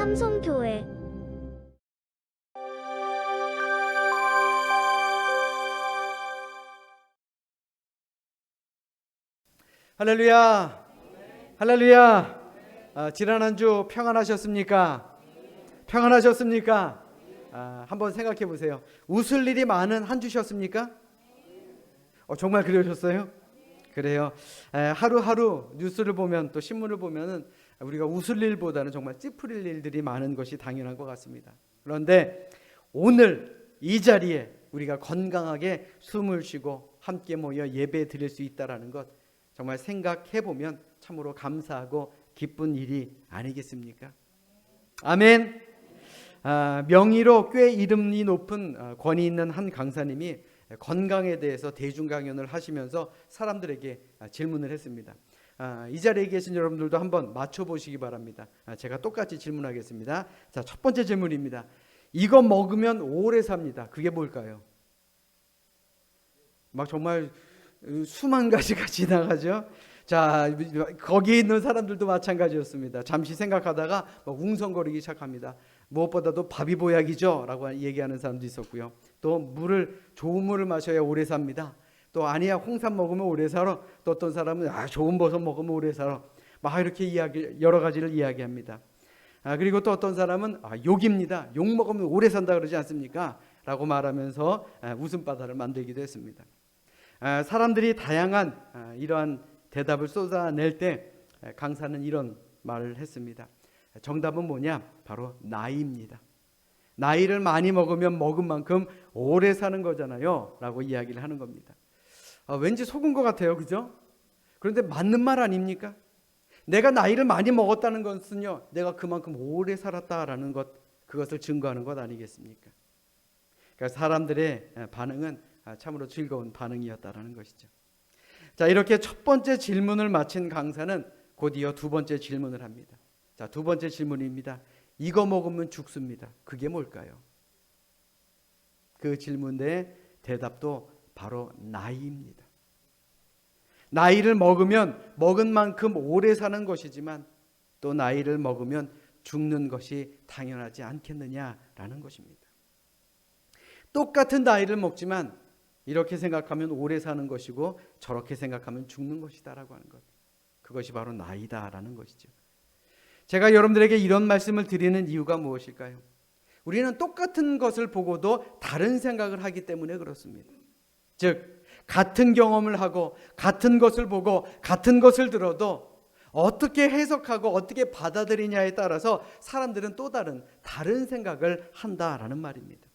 삼성교회 할렐루야, 할렐루야. 지난 한 주 평안하셨습니까? 평안하셨습니까? 한번 생각해 보세요. 웃을 일이 많은 한 주셨습니까? 정말 그러셨어요? 그래요. 하루하루 뉴스를 보면 또 신문을 보면은 우리가 웃을 일보다는 정말 찌푸릴 일들이 많은 것이 당연한 것 같습니다. 그런데 오늘 이 자리에 우리가 건강하게 숨을 쉬고 함께 모여 예배 드릴 수 있다라는 것, 정말 생각해 보면 참으로 감사하고 기쁜 일이 아니겠습니까? 아멘. 명의로 꽤 이름이 높은 권위 있는 한 강사님이 건강에 대해서 대중 강연을 하시면서 사람들에게 질문을 했습니다. 이 자리에 계신 여러분들도 한번 맞춰보시기 바랍니다. 제가 똑같이 질문하겠습니다. 자, 첫 번째 질문입니다. 이거 먹으면 오래 삽니다. 그게 뭘까요? 막 정말 수만 가지가 지나가죠. 자, 거기에 있는 사람들도 마찬가지였습니다. 잠시 생각하다가 막 웅성거리기 시작합니다. 무엇보다도 밥이 보약이죠 라고 얘기하는 사람도 있었고요. 또 좋은 물을 마셔야 오래 삽니다. 또 아니야, 홍삼 먹으면 오래 살아. 또 어떤 사람은 좋은 버섯 먹으면 오래 살아. 막 이렇게 여러 가지를 이야기합니다. 그리고 또 어떤 사람은 욕입니다. 욕 먹으면 오래 산다 그러지 않습니까? 라고 말하면서 웃음바다를 만들기도 했습니다. 사람들이 다양한 이러한 대답을 쏟아낼 때 강사는 이런 말을 했습니다. 정답은 뭐냐? 바로 나이입니다. 나이를 많이 먹으면 먹은 만큼 오래 사는 거잖아요 라고 이야기를 하는 겁니다. 왠지 속은 것 같아요, 그죠? 그런데 맞는 말 아닙니까? 내가 나이를 많이 먹었다는 것은요, 내가 그만큼 오래 살았다라는 것, 그것을 증거하는 것 아니겠습니까? 그러니까 사람들의 반응은 참으로 즐거운 반응이었다라는 것이죠. 자, 이렇게 첫 번째 질문을 마친 강사는 곧이어 두 번째 질문을 합니다. 자, 두 번째 질문입니다. 이거 먹으면 죽습니다. 그게 뭘까요? 그 질문의 대답도 바로 나이입니다. 나이를 먹으면 먹은 만큼 오래 사는 것이지만 또 나이를 먹으면 죽는 것이 당연하지 않겠느냐라는 것입니다. 똑같은 나이를 먹지만 이렇게 생각하면 오래 사는 것이고 저렇게 생각하면 죽는 것이다라고 하는 것, 그것이 바로 나이다라는 것이죠. 제가 여러분들에게 이런 말씀을 드리는 이유가 무엇일까요? 우리는 똑같은 것을 보고도 다른 생각을 하기 때문에 그렇습니다. 즉, 같은 경험을 하고 같은 것을 보고 같은 것을 들어도 어떻게 해석하고 어떻게 받아들이냐에 따라서 사람들은 또 다른 생각을 한다라는 말입니다.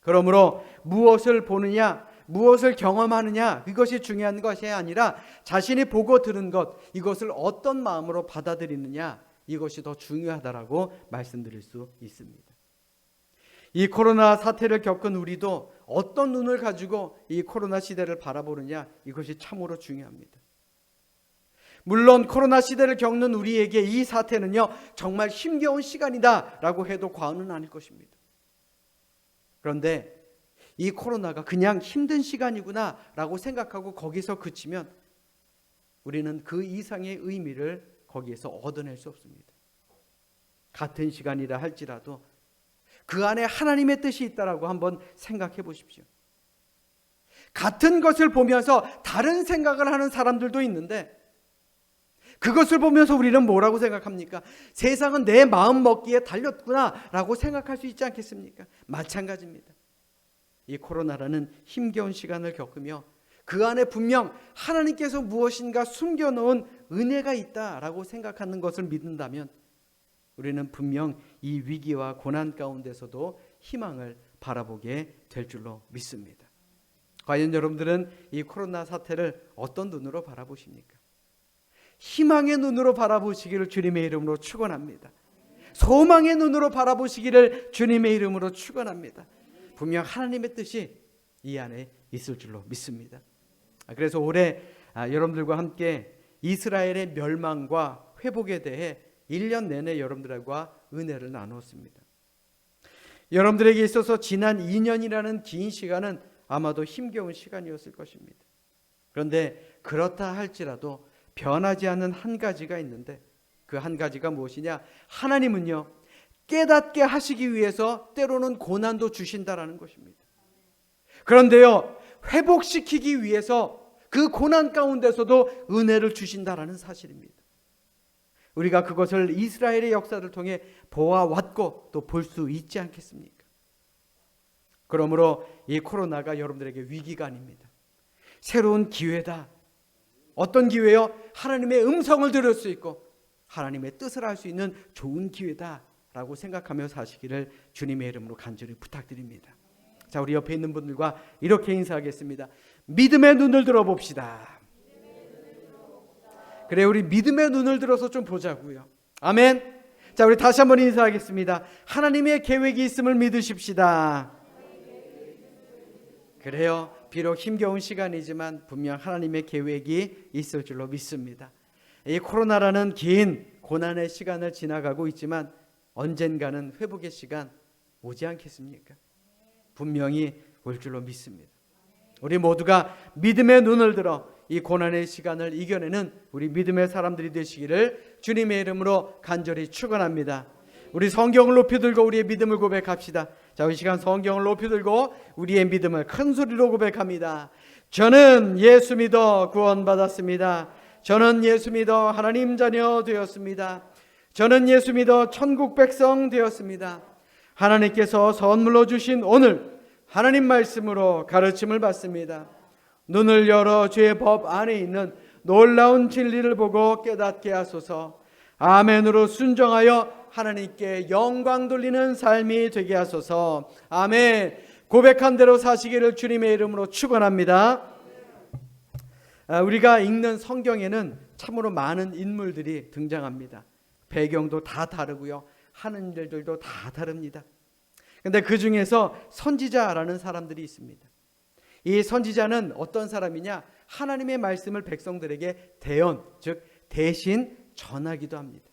그러므로 무엇을 보느냐, 무엇을 경험하느냐, 이것이 중요한 것이 아니라 자신이 보고 들은 것, 이것을 어떤 마음으로 받아들이느냐, 이것이 더 중요하다라고 말씀드릴 수 있습니다. 이 코로나 사태를 겪은 우리도 어떤 눈을 가지고 이 코로나 시대를 바라보느냐, 이것이 참으로 중요합니다. 물론 코로나 시대를 겪는 우리에게 이 사태는요, 정말 힘겨운 시간이다라고 해도 과언은 아닐 것입니다. 그런데 이 코로나가 그냥 힘든 시간이구나 라고 생각하고 거기서 그치면 우리는 그 이상의 의미를 거기에서 얻어낼 수 없습니다. 같은 시간이라 할지라도 그 안에 하나님의 뜻이 있다라고 한번 생각해 보십시오. 같은 것을 보면서 다른 생각을 하는 사람들도 있는데 그것을 보면서 우리는 뭐라고 생각합니까? 세상은 내 마음 먹기에 달렸구나 라고 생각할 수 있지 않겠습니까? 마찬가지입니다. 이 코로나라는 힘겨운 시간을 겪으며 그 안에 분명 하나님께서 무엇인가 숨겨놓은 은혜가 있다라고 생각하는 것을 믿는다면 우리는 분명 이 위기와 고난 가운데서도 희망을 바라보게 될 줄로 믿습니다. 과연 여러분들은 이 코로나 사태를 어떤 눈으로 바라보십니까? 희망의 눈으로 바라보시기를 주님의 이름으로 축원합니다. 소망의 눈으로 바라보시기를 주님의 이름으로 축원합니다. 분명 하나님의 뜻이 이 안에 있을 줄로 믿습니다. 그래서 올해 여러분들과 함께 이스라엘의 멸망과 회복에 대해 1년 내내 여러분들과 은혜를 나누었습니다. 여러분들에게 있어서 지난 2년이라는 긴 시간은 아마도 힘겨운 시간이었을 것입니다. 그런데 그렇다 할지라도 변하지 않는 한 가지가 있는데 그 한 가지가 무엇이냐? 하나님은요, 깨닫게 하시기 위해서 때로는 고난도 주신다라는 것입니다. 그런데요, 회복시키기 위해서 그 고난 가운데서도 은혜를 주신다라는 사실입니다. 우리가 그것을 이스라엘의 역사를 통해 보아왔고 또 볼 수 있지 않겠습니까? 그러므로 이 코로나가 여러분들에게 위기가 아닙니다. 새로운 기회다. 어떤 기회요? 하나님의 음성을 들을 수 있고 하나님의 뜻을 알 수 있는 좋은 기회다라고 생각하며 사시기를 주님의 이름으로 간절히 부탁드립니다. 자, 우리 옆에 있는 분들과 이렇게 인사하겠습니다. 믿음의 눈을 들어봅시다. 그래, 우리 믿음의 눈을 들어서 좀 보자고요. 아멘. 자, 우리 다시 한번 인사하겠습니다. 하나님의 계획이 있음을 믿으십시다. 그래요. 비록 힘겨운 시간이지만 분명 하나님의 계획이 있을 줄로 믿습니다. 이 코로나라는 긴 고난의 시간을 지나가고 있지만 언젠가는 회복의 시간 오지 않겠습니까? 분명히 올 줄로 믿습니다. 우리 모두가 믿음의 눈을 들어 이 고난의 시간을 이겨내는 우리 믿음의 사람들이 되시기를 주님의 이름으로 간절히 축원합니다. 우리 성경을 높이 들고 우리의 믿음을 고백합시다. 자, 이 시간 성경을 높이 들고 우리의 믿음을 큰 소리로 고백합니다. 저는 예수 믿어 구원받았습니다. 저는 예수 믿어 하나님 자녀 되었습니다. 저는 예수 믿어 천국 백성 되었습니다. 하나님께서 선물로 주신 오늘 하나님 말씀으로 가르침을 받습니다. 눈을 열어 주의 법 안에 있는 놀라운 진리를 보고 깨닫게 하소서. 아멘으로 순종하여 하나님께 영광 돌리는 삶이 되게 하소서. 아멘. 고백한 대로 사시기를 주님의 이름으로 축원합니다. 우리가 읽는 성경에는 참으로 많은 인물들이 등장합니다. 배경도 다 다르고요, 하는 일들도 다 다릅니다. 그런데 그 중에서 선지자라는 사람들이 있습니다. 이 선지자는 어떤 사람이냐? 하나님의 말씀을 백성들에게 대언, 즉 대신 전하기도 합니다.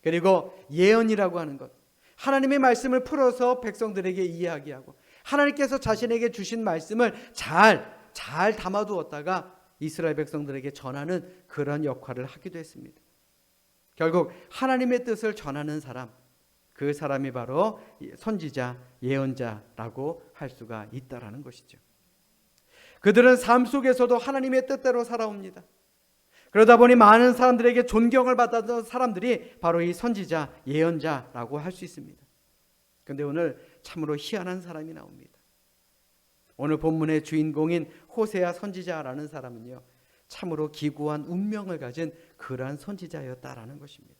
그리고 예언이라고 하는 것, 하나님의 말씀을 풀어서 백성들에게 이야기하고 하나님께서 자신에게 주신 말씀을 잘 담아두었다가 이스라엘 백성들에게 전하는 그런 역할을 하기도 했습니다. 결국 하나님의 뜻을 전하는 사람, 그 사람이 바로 선지자, 예언자라고 할 수가 있다라는 것이죠. 그들은 삶 속에서도 하나님의 뜻대로 살아옵니다. 그러다 보니 많은 사람들에게 존경을 받았던 사람들이 바로 이 선지자, 예언자라고 할 수 있습니다. 그런데 오늘 참으로 희한한 사람이 나옵니다. 오늘 본문의 주인공인 호세아 선지자라는 사람은요, 참으로 기구한 운명을 가진 그러한 선지자였다라는 것입니다.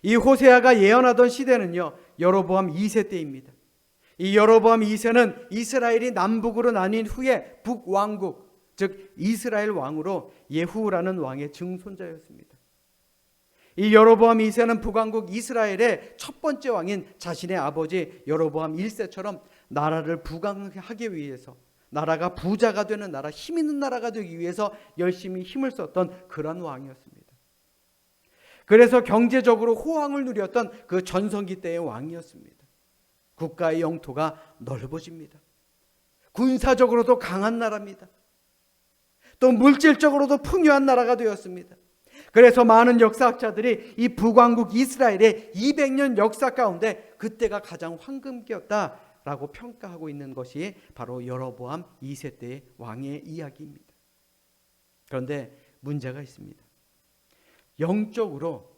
이 호세아가 예언하던 시대는요, 여로보암 2세 때입니다. 이 여로보암 2세는 이스라엘이 남북으로 나뉜 후에 북왕국, 즉 이스라엘 왕으로 예후라는 왕의 증손자였습니다. 이 여로보암 2세는 북왕국 이스라엘의 첫 번째 왕인 자신의 아버지 여로보암 1세처럼 나라를 부강하기 위해서, 나라가 부자가 되는 나라, 힘 있는 나라가 되기 위해서 열심히 힘을 썼던 그런 왕이었습니다. 그래서 경제적으로 호황을 누렸던 그 전성기 때의 왕이었습니다. 국가의 영토가 넓어집니다. 군사적으로도 강한 나라입니다. 또 물질적으로도 풍요한 나라가 되었습니다. 그래서 많은 역사학자들이 이 북왕국 이스라엘의 200년 역사 가운데 그때가 가장 황금기였다라고 평가하고 있는 것이 바로 여로보암 2세 때의 왕의 이야기입니다. 그런데 문제가 있습니다. 영적으로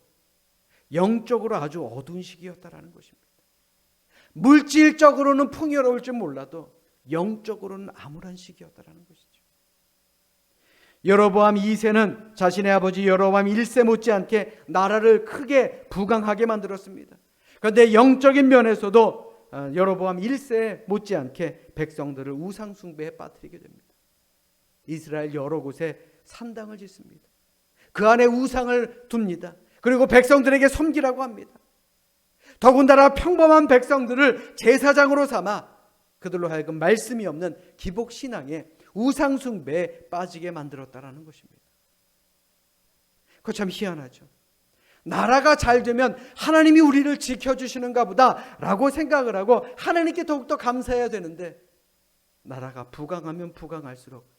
아주 어두운 시기였다라는 것입니다. 물질적으로는 풍요로울 줄 몰라도 영적으로는 암울한 시기였다라는 것이죠. 여로보암 2세는 자신의 아버지 여로보암 1세 못지않게 나라를 크게 부강하게 만들었습니다. 그런데 영적인 면에서도 여로보암 1세 못지않게 백성들을 우상 숭배에 빠뜨리게 됩니다. 이스라엘 여러 곳에 산당을 짓습니다. 그 안에 우상을 둡니다. 그리고 백성들에게 섬기라고 합니다. 더군다나 평범한 백성들을 제사장으로 삼아 그들로 하여금 말씀이 없는 기복신앙에 우상숭배에 빠지게 만들었다라는 것입니다. 그거 참 희한하죠. 나라가 잘 되면 하나님이 우리를 지켜주시는가 보다 라고 생각을 하고 하나님께 더욱더 감사해야 되는데, 나라가 부강하면 부강할수록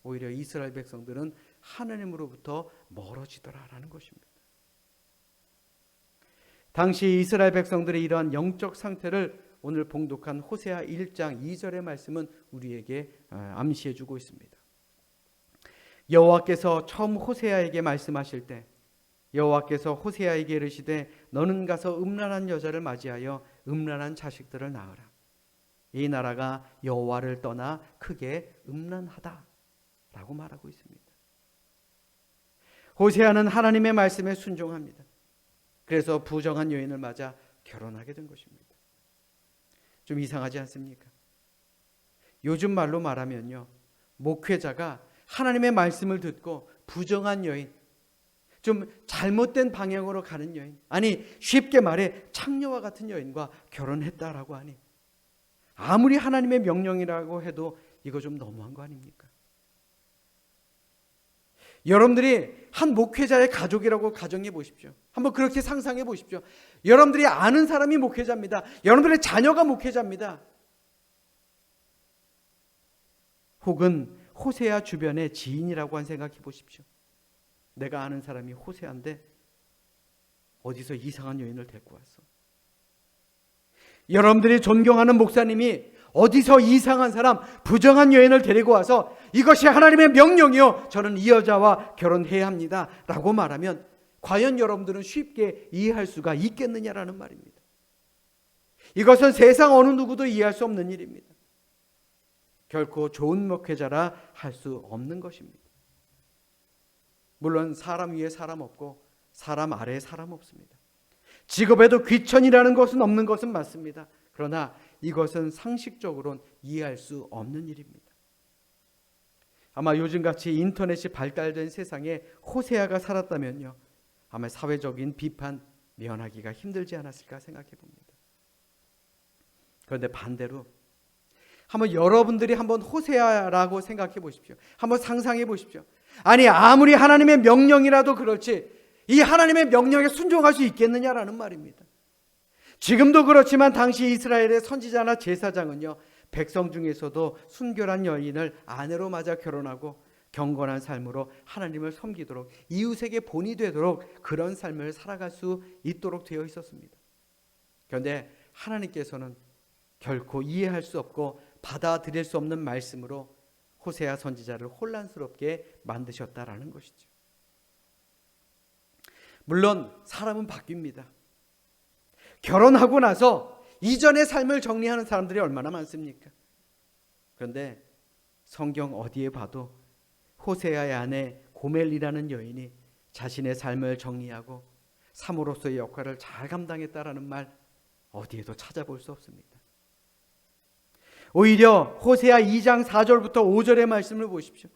오히려 이스라엘 백성들은 하나님으로부터 멀어지더라라는 것입니다. 당시 이스라엘 백성들의 이러한 영적 상태를 오늘 봉독한 호세아 1장 2절의 말씀은 우리에게 암시해 주고 있습니다. 여호와께서 처음 호세아에게 말씀하실 때 여호와께서 호세아에게 이르시되 너는 가서 음란한 여자를 맞이하여 음란한 자식들을 낳으라. 이 나라가 여호와를 떠나 크게 음란하다 라고 말하고 있습니다. 호세아는 하나님의 말씀에 순종합니다. 그래서 부정한 여인을 맞아 결혼하게 된 것입니다. 좀 이상하지 않습니까? 요즘 말로 말하면요, 목회자가 하나님의 말씀을 듣고 부정한 여인, 좀 잘못된 방향으로 가는 여인, 아니 쉽게 말해 창녀와 같은 여인과 결혼했다라고 하니 아무리 하나님의 명령이라고 해도 이거 좀 너무한 거 아닙니까? 여러분들이 한 목회자의 가족이라고 가정해 보십시오. 한번 그렇게 상상해 보십시오. 여러분들이 아는 사람이 목회자입니다. 여러분들의 자녀가 목회자입니다. 혹은 호세아 주변의 지인이라고 한 생각해 보십시오. 내가 아는 사람이 호세아인데 어디서 이상한 여인을 데리고 왔어. 여러분들이 존경하는 목사님이 어디서 이상한 사람, 부정한 여인을 데리고 와서 이것이 하나님의 명령이요, 저는 이 여자와 결혼해야 합니다 라고 말하면 과연 여러분들은 쉽게 이해할 수가 있겠느냐라는 말입니다. 이것은 세상 어느 누구도 이해할 수 없는 일입니다. 결코 좋은 목회자라 할 수 없는 것입니다. 물론 사람 위에 사람 없고 사람 아래에 사람 없습니다. 직업에도 귀천이라는 것은 없는 것은 맞습니다. 그러나 이것은 상식적으로는 이해할 수 없는 일입니다. 아마 요즘같이 인터넷이 발달된 세상에 호세아가 살았다면요, 아마 사회적인 비판 면하기가 힘들지 않았을까 생각해 봅니다. 그런데 반대로 한번 여러분들이 한번 호세아라고 생각해 보십시오. 한번 상상해 보십시오. 아니 아무리 하나님의 명령이라도 그렇지 이 하나님의 명령에 순종할 수 있겠느냐라는 말입니다. 지금도 그렇지만 당시 이스라엘의 선지자나 제사장은요, 백성 중에서도 순결한 여인을 아내로 맞아 결혼하고 경건한 삶으로 하나님을 섬기도록 이웃에게 본이 되도록 그런 삶을 살아갈 수 있도록 되어 있었습니다. 그런데 하나님께서는 결코 이해할 수 없고 받아들일 수 없는 말씀으로 호세아 선지자를 혼란스럽게 만드셨다라는 것이죠. 물론 사람은 바뀝니다. 결혼하고 나서 이전의 삶을 정리하는 사람들이 얼마나 많습니까? 그런데 성경 어디에 봐도 호세아의 아내 고멜이라는 여인이 자신의 삶을 정리하고 사모로서의 역할을 잘 감당했다라는 말 어디에도 찾아볼 수 없습니다. 오히려 호세아 2장 4절부터 5절의 말씀을 보십시오.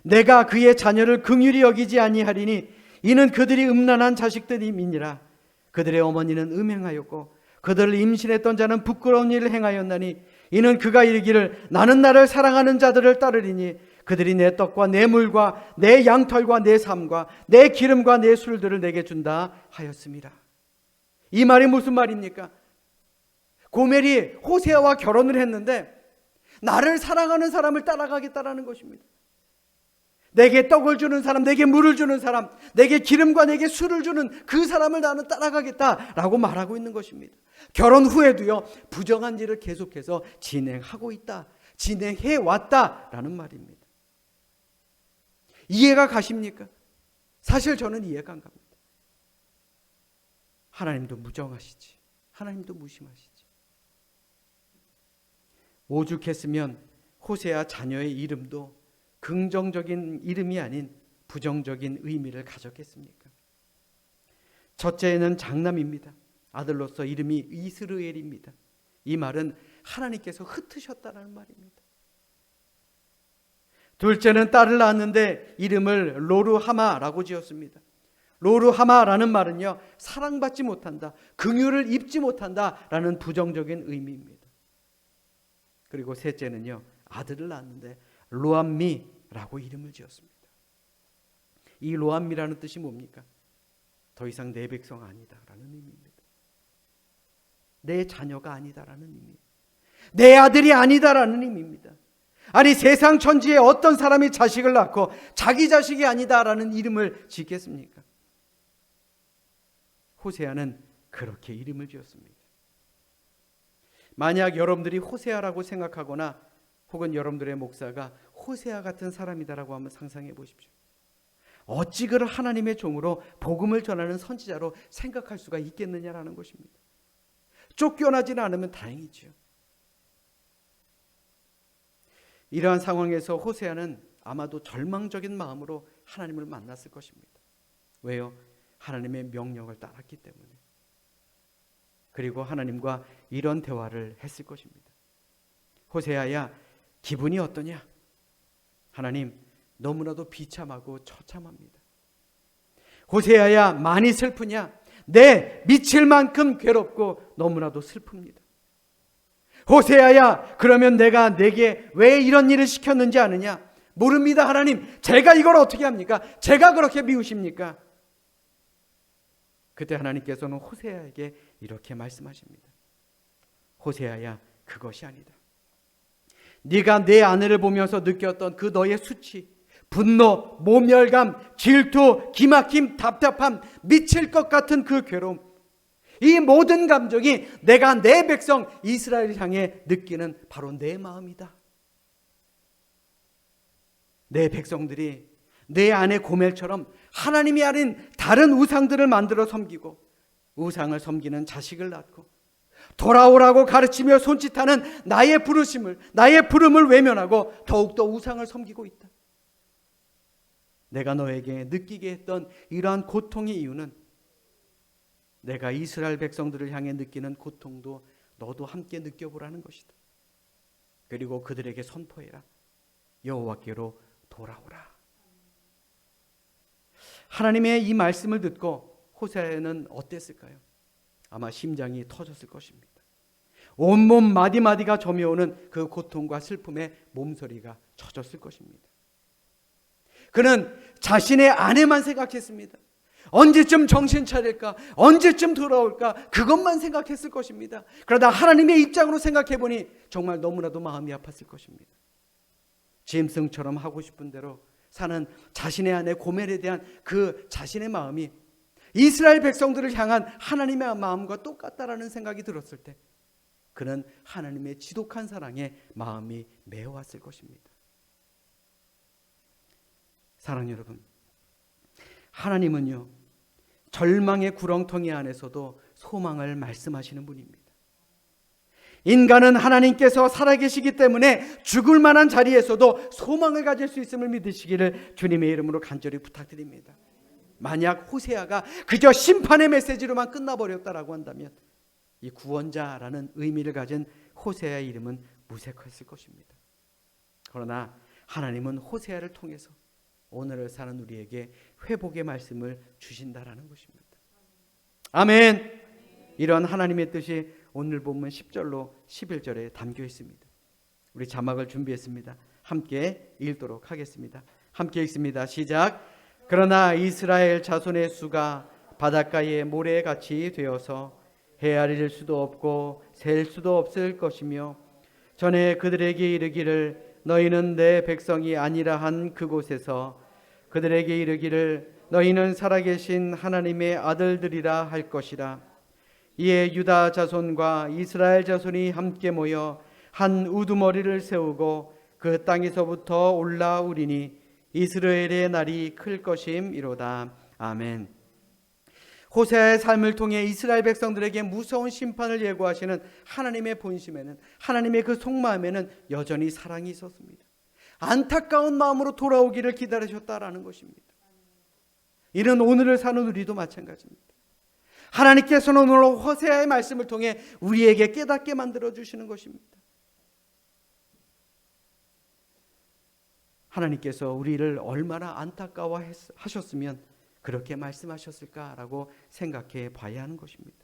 내가 그의 자녀를 긍휼히 여기지 아니하리니 이는 그들이 음란한 자식들임이니라. 그들의 어머니는 음행하였고 그들을 임신했던 자는 부끄러운 일을 행하였나니 이는 그가 이르기를 나는 나를 사랑하는 자들을 따르리니 그들이 내 떡과 내 물과 내 양털과 내 삶과 내 기름과 내 술들을 내게 준다 하였습니다. 이 말이 무슨 말입니까? 고멜이 호세아와 결혼을 했는데 나를 사랑하는 사람을 따라가겠다라는 것입니다. 내게 떡을 주는 사람, 내게 물을 주는 사람, 내게 기름과 내게 술을 주는 그 사람을 나는 따라가겠다라고 말하고 있는 것입니다. 결혼 후에도요, 부정한 일을 계속해서 진행하고 있다, 진행해 왔다라는 말입니다. 이해가 가십니까? 사실 저는 이해가 안 갑니다. 하나님도 무정하시지, 하나님도 무심하시지. 오죽했으면 호세아 자녀의 이름도 긍정적인 이름이 아닌 부정적인 의미를 가졌겠습니까? 첫째는 장남입니다. 아들로서 이름이 이스르엘입니다. 이 말은 하나님께서 흩으셨다는 말입니다. 둘째는 딸을 낳았는데 이름을 로르하마라고 지었습니다. 로르하마라는 말은요, 사랑받지 못한다, 긍휼을 입지 못한다라는 부정적인 의미입니다. 그리고 셋째는요, 아들을 낳았는데 로암미라고 이름을 지었습니다. 이 로암미라는 뜻이 뭡니까? 더 이상 내 백성 아니다라는 의미입니다. 내 자녀가 아니다라는 의미, 내 아들이 아니다라는 의미입니다. 아니 세상 천지에 어떤 사람이 자식을 낳고 자기 자식이 아니다라는 이름을 짓겠습니까? 호세아는 그렇게 이름을 지었습니다. 만약 여러분들이 호세아라고 생각하거나 혹은 여러분들의 목사가 호세아 같은 사람이다라고 한번 상상해 보십시오. 어찌 그를 하나님의 종으로 복음을 전하는 선지자로 생각할 수가 있겠느냐라는 것입니다. 쫓겨나지는 않으면 다행이지요. 이러한 상황에서 호세아는 아마도 절망적인 마음으로 하나님을 만났을 것입니다. 왜요? 하나님의 명령을 따랐기 때문에. 그리고 하나님과 이런 대화를 했을 것입니다. 호세아야, 기분이 어떠냐? 하나님, 너무나도 비참하고 처참합니다. 호세아야, 많이 슬프냐? 네, 미칠 만큼 괴롭고 너무나도 슬픕니다. 호세아야, 그러면 내가 내게 왜 이런 일을 시켰는지 아느냐? 모릅니다, 하나님. 제가 이걸 어떻게 합니까? 제가 그렇게 미우십니까? 그때 하나님께서는 호세아에게 이렇게 말씀하십니다. 호세아야, 그것이 아니다. 네가 내 아내를 보면서 느꼈던 그 너의 수치, 분노, 모멸감, 질투, 기막힘, 답답함, 미칠 것 같은 그 괴로움, 이 모든 감정이 내가 내 백성 이스라엘을 향해 느끼는 바로 내 마음이다. 내 백성들이 내 아내 고멜처럼 하나님이 아닌 다른 우상들을 만들어 섬기고 우상을 섬기는 자식을 낳고 돌아오라고 가르치며 손짓하는 나의 부름을 외면하고 더욱더 우상을 섬기고 있다. 내가 너에게 느끼게 했던 이러한 고통의 이유는 내가 이스라엘 백성들을 향해 느끼는 고통도 너도 함께 느껴보라는 것이다. 그리고 그들에게 선포해라. 여호와께로 돌아오라. 하나님의 이 말씀을 듣고 호세아는 어땠을까요? 아마 심장이 터졌을 것입니다. 온몸 마디마디가 저며오는 그 고통과 슬픔에 몸서리가 젖었을 것입니다. 그는 자신의 아내만 생각했습니다. 언제쯤 정신 차릴까? 언제쯤 돌아올까? 그것만 생각했을 것입니다. 그러다 하나님의 입장으로 생각해 보니 정말 너무나도 마음이 아팠을 것입니다. 짐승처럼 하고 싶은 대로 사는 자신의 아내 고멜에 대한 그 자신의 마음이 이스라엘 백성들을 향한 하나님의 마음과 똑같다라는 생각이 들었을 때 그는 하나님의 지독한 사랑에 마음이 메어왔을 것입니다. 사랑하는 여러분, 하나님은요, 절망의 구렁텅이 안에서도 소망을 말씀하시는 분입니다. 인간은 하나님께서 살아계시기 때문에 죽을 만한 자리에서도 소망을 가질 수 있음을 믿으시기를 주님의 이름으로 간절히 부탁드립니다. 만약 호세아가 그저 심판의 메시지로만 끝나버렸다라고 한다면 이 구원자라는 의미를 가진 호세아의 이름은 무색했을 것입니다. 그러나 하나님은 호세아를 통해서 오늘을 사는 우리에게 회복의 말씀을 주신다라는 것입니다. 아멘. 이런 하나님의 뜻이 오늘 본문 10절로 11절에 담겨 있습니다. 우리 자막을 준비했습니다. 함께 읽도록 하겠습니다. 함께 읽습니다. 시작. 그러나 이스라엘 자손의 수가 바닷가의 모래같이 되어서 헤아릴 수도 없고 셀 수도 없을 것이며 전에 그들에게 이르기를 너희는 내 백성이 아니라 한 그곳에서 그들에게 이르기를 너희는 살아계신 하나님의 아들들이라 할 것이라. 이에 유다 자손과 이스라엘 자손이 함께 모여 한 우두머리를 세우고 그 땅에서부터 올라오리니 이스라엘의 날이 클 것임이로다. 아멘. 호세아의 삶을 통해 이스라엘 백성들에게 무서운 심판을 예고하시는 하나님의 본심에는, 하나님의 그 속마음에는 여전히 사랑이 있었습니다. 안타까운 마음으로 돌아오기를 기다리셨다라는 것입니다. 이는 오늘을 사는 우리도 마찬가지입니다. 하나님께서는 오늘 호세아의 말씀을 통해 우리에게 깨닫게 만들어주시는 것입니다. 하나님께서 우리를 얼마나 안타까워하셨으면 그렇게 말씀하셨을까라고 생각해 봐야 하는 것입니다.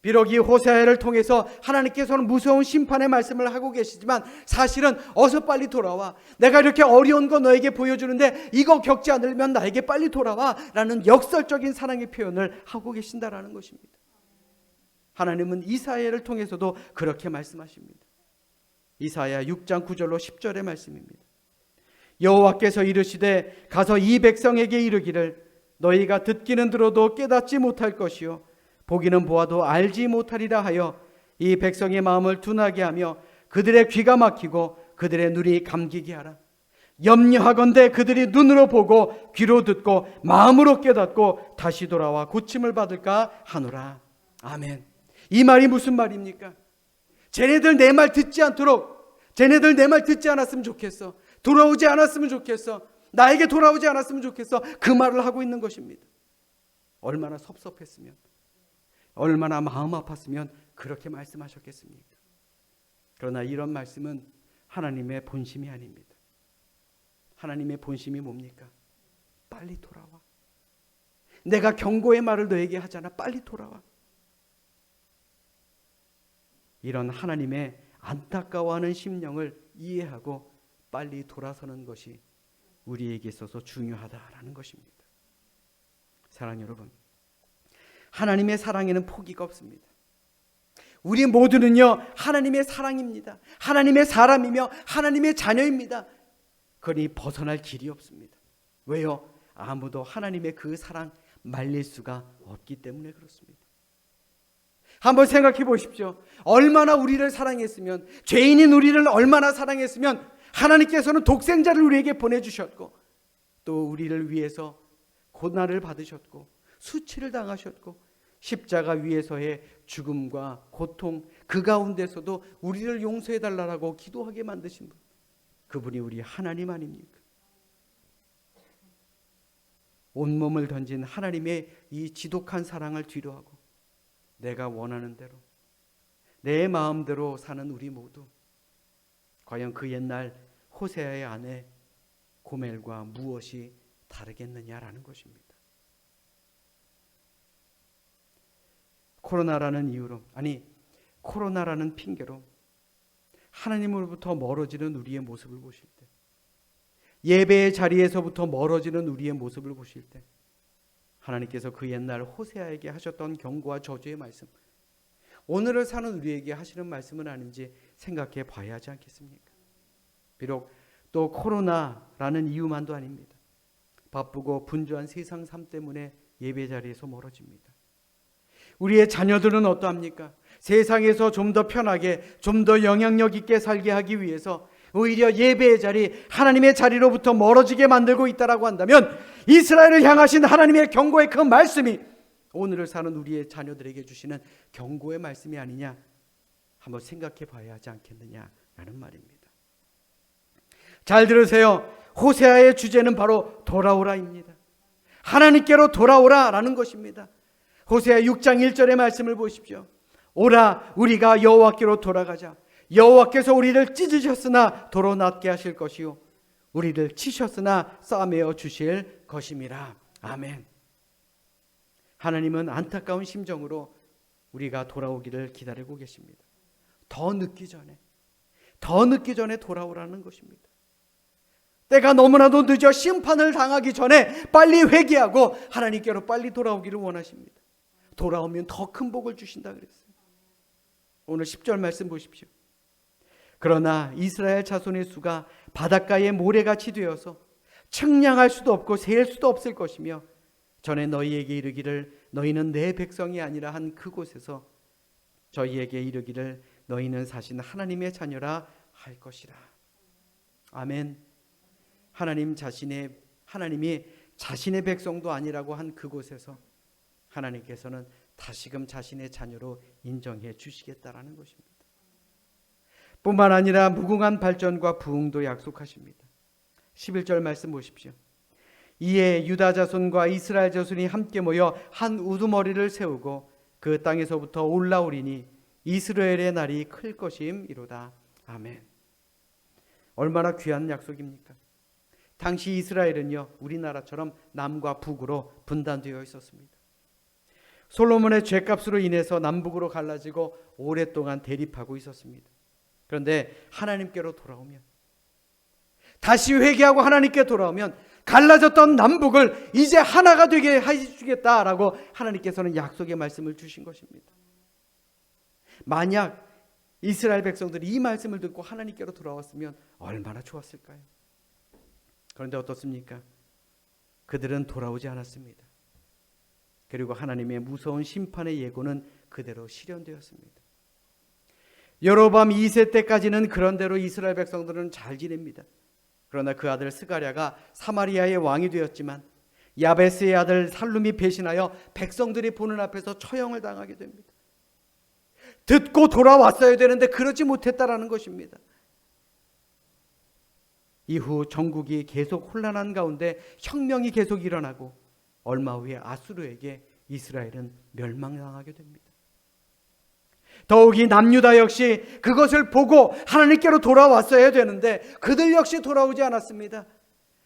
비록 이 호세아를 통해서 하나님께서는 무서운 심판의 말씀을 하고 계시지만 사실은 어서 빨리 돌아와. 내가 이렇게 어려운 거 너에게 보여주는데 이거 겪지 않으면 나에게 빨리 돌아와 라는 역설적인 사랑의 표현을 하고 계신다라는 것입니다. 하나님은 이사야를 통해서도 그렇게 말씀하십니다. 이사야 6장 9절로 10절의 말씀입니다. 여호와께서 이르시되 가서 이 백성에게 이르기를 너희가 듣기는 들어도 깨닫지 못할 것이요 보기는 보아도 알지 못하리라 하여 이 백성의 마음을 둔하게 하며 그들의 귀가 막히고 그들의 눈이 감기게 하라. 염려하건대 그들이 눈으로 보고 귀로 듣고 마음으로 깨닫고 다시 돌아와 고침을 받을까 하노라. 아멘. 이 말이 무슨 말입니까? 쟤네들 내 말 듣지 않도록, 쟤네들 내 말 듣지 않았으면 좋겠어, 돌아오지 않았으면 좋겠어, 나에게 돌아오지 않았으면 좋겠어, 그 말을 하고 있는 것입니다. 얼마나 섭섭했으면, 얼마나 마음 아팠으면 그렇게 말씀하셨겠습니까? 그러나 이런 말씀은 하나님의 본심이 아닙니다. 하나님의 본심이 뭡니까? 빨리 돌아와. 내가 경고의 말을 너에게 하잖아. 빨리 돌아와. 이런 하나님의 안타까워하는 심령을 이해하고 빨리 돌아서는 것이 우리에게 있어서 중요하다라는 것입니다. 사랑하는 여러분, 하나님의 사랑에는 포기가 없습니다. 우리 모두는요 하나님의 사랑입니다. 하나님의 사람이며 하나님의 자녀입니다. 그러니 벗어날 길이 없습니다. 왜요? 아무도 하나님의 그 사랑 말릴 수가 없기 때문에 그렇습니다. 한번 생각해 보십시오. 얼마나 우리를 사랑했으면, 죄인인 우리를 얼마나 사랑했으면 하나님께서는 독생자를 우리에게 보내주셨고 또 우리를 위해서 고난을 받으셨고 수치를 당하셨고 십자가 위에서의 죽음과 고통 그 가운데서도 우리를 용서해 달라고 기도하게 만드신 분, 그분이 우리 하나님 아닙니까? 온몸을 던진 하나님의 이 지독한 사랑을 뒤로하고 내가 원하는 대로 내 마음대로 사는 우리 모두, 과연 그 옛날 호세아의 아내 고멜과 무엇이 다르겠느냐라는 것입니다. 코로나라는 핑계로 하나님으로부터 멀어지는 우리의 모습을 보실 때, 예배의 자리에서부터 멀어지는 우리의 모습을 보실 때 하나님께서 그 옛날 호세아에게 하셨던 경고와 저주의 말씀, 오늘을 사는 우리에게 하시는 말씀은 아닌지 생각해 봐야 하지 않겠습니까? 비록 또 코로나라는 이유만도 아닙니다. 바쁘고 분주한 세상 삶 때문에 예배 자리에서 멀어집니다. 우리의 자녀들은 어떠합니까? 세상에서 좀 더 편하게, 좀 더 영향력 있게 살게 하기 위해서 오히려 예배의 자리, 하나님의 자리로부터 멀어지게 만들고 있다라고 한다면 이스라엘을 향하신 하나님의 경고의 그 말씀이 오늘을 사는 우리의 자녀들에게 주시는 경고의 말씀이 아니냐 한번 생각해 봐야 하지 않겠느냐라는 말입니다. 잘 들으세요. 호세아의 주제는 바로 돌아오라입니다. 하나님께로 돌아오라라는 것입니다. 호세아 6장 1절의 말씀을 보십시오. 오라 우리가 여호와께로 돌아가자. 여호와께서 우리를 찢으셨으나 도로 낫게 하실 것이요 우리를 치셨으나 싸매어 주실 것임이라. 아멘. 하나님은 안타까운 심정으로 우리가 돌아오기를 기다리고 계십니다. 더 늦기 전에 돌아오라는 것입니다. 때가 너무나도 늦어 심판을 당하기 전에 빨리 회개하고 하나님께로 빨리 돌아오기를 원하십니다. 돌아오면 더 큰 복을 주신다 그랬어요. 오늘 10절 말씀 보십시오. 그러나 이스라엘 자손의 수가 바닷가의 모래같이 되어서 측량할 수도 없고 셀 수도 없을 것이며 전에 너희에게 이르기를 너희는 내 백성이 아니라 한 그곳에서 저희에게 이르기를 너희는 사신 하나님의 자녀라 할 것이라. 아멘. 하나님이 자신의 백성도 아니라고 한 그곳에서 하나님께서는 다시금 자신의 자녀로 인정해 주시겠다라는 것입니다. 뿐만 아니라 무궁한 발전과 부흥도 약속하십니다. 11절 말씀 보십시오. 이에 유다 자손과 이스라엘 자손이 함께 모여 한 우두머리를 세우고 그 땅에서부터 올라오리니 이스라엘의 날이 클 것임이로다. 아멘. 얼마나 귀한 약속입니까? 당시 이스라엘은요 우리나라처럼 남과 북으로 분단되어 있었습니다. 솔로몬의 죄값으로 인해서 남북으로 갈라지고 오랫동안 대립하고 있었습니다. 그런데 하나님께로 돌아오면, 다시 회개하고 하나님께 돌아오면 갈라졌던 남북을 이제 하나가 되게 해주겠다라고 하나님께서는 약속의 말씀을 주신 것입니다. 만약 이스라엘 백성들이 이 말씀을 듣고 하나님께로 돌아왔으면 얼마나 좋았을까요? 그런데 어떻습니까? 그들은 돌아오지 않았습니다. 그리고 하나님의 무서운 심판의 예고는 그대로 실현되었습니다. 여로보암 2세 때까지는 그런대로 이스라엘 백성들은 잘 지냅니다. 그러나 그 아들 스가랴가 사마리아의 왕이 되었지만 야베스의 아들 살룸이 배신하여 백성들이 보는 앞에서 처형을 당하게 됩니다. 듣고 돌아왔어야 되는데 그러지 못했다라는 것입니다. 이후 전국이 계속 혼란한 가운데 혁명이 계속 일어나고 얼마 후에 아수르에게 이스라엘은 멸망당하게 됩니다. 더욱이 남유다 역시 그것을 보고 하나님께로 돌아왔어야 되는데 그들 역시 돌아오지 않았습니다.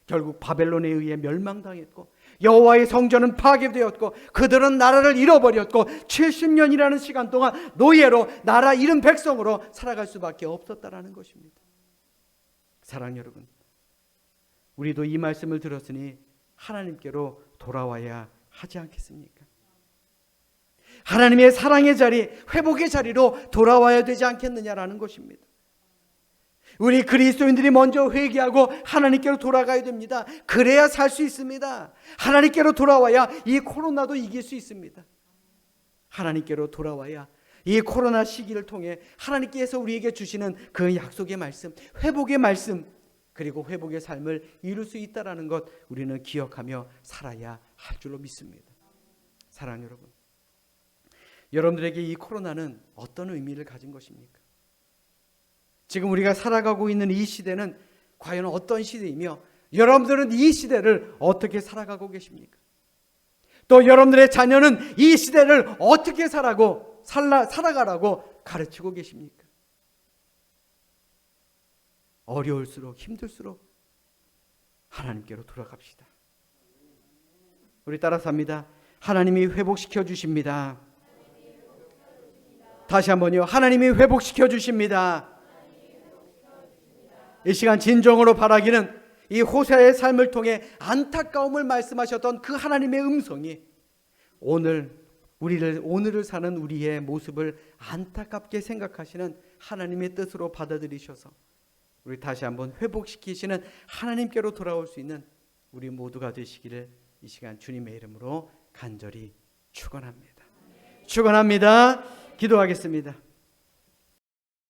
결국 바벨론에 의해 멸망당했고 여호와의 성전은 파괴되었고 그들은 나라를 잃어버렸고 70년이라는 시간 동안 노예로 나라 잃은 백성으로 살아갈 수밖에 없었다라는 것입니다. 사랑 여러분, 우리도 이 말씀을 들었으니 하나님께로 돌아와야 하지 않겠습니까? 하나님의 사랑의 자리, 회복의 자리로 돌아와야 되지 않겠느냐라는 것입니다. 우리 그리스도인들이 먼저 회개하고 하나님께로 돌아가야 됩니다. 그래야 살 수 있습니다. 하나님께로 돌아와야 이 코로나도 이길 수 있습니다. 하나님께로 돌아와야 이 코로나 시기를 통해 하나님께서 우리에게 주시는 그 약속의 말씀, 회복의 말씀, 그리고 회복의 삶을 이룰 수 있다는 것 우리는 기억하며 살아야 할 줄로 믿습니다. 사랑 여러분, 여러분들에게 이 코로나는 어떤 의미를 가진 것입니까? 지금 우리가 살아가고 있는 이 시대는 과연 어떤 시대이며 여러분들은 이 시대를 어떻게 살아가고 계십니까? 또 여러분들의 자녀는 이 시대를 어떻게 살아가라고 가르치고 계십니까? 어려울수록 힘들수록 하나님께로 돌아갑시다. 우리 따라서 합니다. 하나님이 회복시켜 주십니다. 다시 한번요. 하나님이 회복시켜 주십니다. 이 시간 진정으로 바라기는 이 호세아의 삶을 통해 안타까움을 말씀하셨던 그 하나님의 음성이 오늘을 사는 우리의 모습을 안타깝게 생각하시는 하나님의 뜻으로 받아들이셔서 우리 다시 한번 회복시키시는 하나님께로 돌아올 수 있는 우리 모두가 되시기를 이 시간 주님의 이름으로 간절히 축원합니다. 축원합니다. 기도하겠습니다.